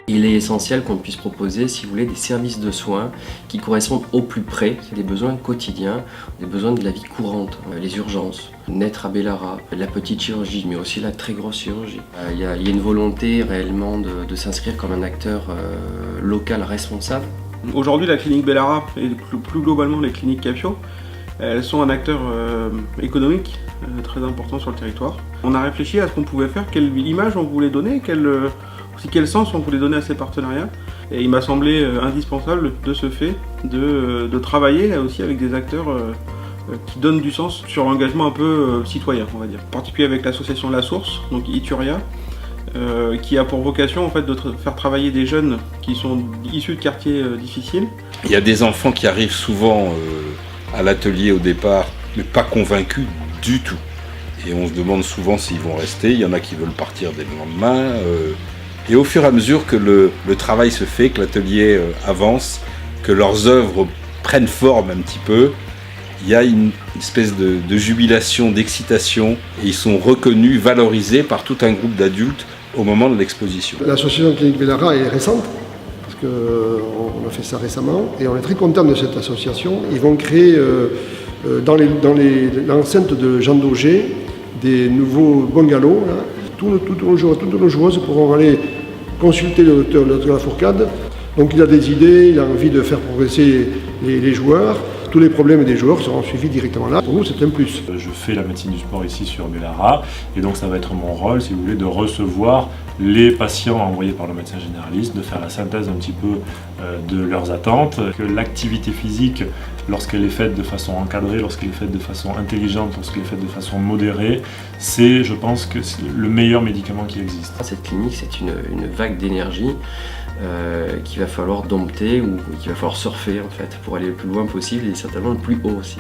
Il est essentiel qu'on puisse proposer, si vous voulez, des services de soins qui correspondent au plus près des besoins quotidiens, des besoins de la vie courante, les urgences, naître à Bellara, la petite chirurgie, mais aussi la très grosse chirurgie. Il y a une volonté réellement de s'inscrire comme un acteur local responsable. Aujourd'hui, la clinique Bellara et plus globalement les cliniques Capio, elles sont un acteur économique très important sur le territoire. On a réfléchi à ce qu'on pouvait faire, quelle image on voulait donner, quel sens on voulait donner à ces partenariats. Et il m'a semblé indispensable de ce fait de travailler aussi avec des acteurs qui donnent du sens sur l'engagement un peu citoyen, on va dire. En particulier avec l'association La Source, donc Ituria, qui a pour vocation en fait, de faire travailler des jeunes qui sont issus de quartiers difficiles. Il y a des enfants qui arrivent souvent à l'atelier au départ, mais pas convaincus du tout. Et on se demande souvent s'ils vont rester. Il y en a qui veulent partir dès le lendemain. Et au fur et à mesure que le travail se fait, que l'atelier avance, que leurs œuvres prennent forme un petit peu, il y a une espèce de jubilation, d'excitation, et ils sont reconnus, valorisés par tout un groupe d'adultes au moment de l'exposition. L'association Clinique Bellara est récente, parce qu'on a fait ça récemment, et on est très content de cette association. Ils vont créer dans l'enceinte de Jean Daugé des nouveaux bungalows. Là. Toutes nos joueuses pourront aller consulter le docteur Lafourcade. Donc il a des idées, il a envie de faire progresser les joueurs. Tous les problèmes des joueurs seront suivis directement là. Pour nous, c'est un plus. Je fais la médecine du sport ici sur Bellara, et donc ça va être mon rôle, si vous voulez, de recevoir les patients envoyés par le médecin généraliste, de faire la synthèse un petit peu de leurs attentes. Que l'activité physique, lorsqu'elle est faite de façon encadrée, lorsqu'elle est faite de façon intelligente, lorsqu'elle est faite de façon modérée, c'est, je pense, que c'est le meilleur médicament qui existe. Cette clinique, c'est une vague d'énergie qu'il va falloir dompter ou qu'il va falloir surfer en fait pour aller le plus loin possible et certainement le plus haut aussi.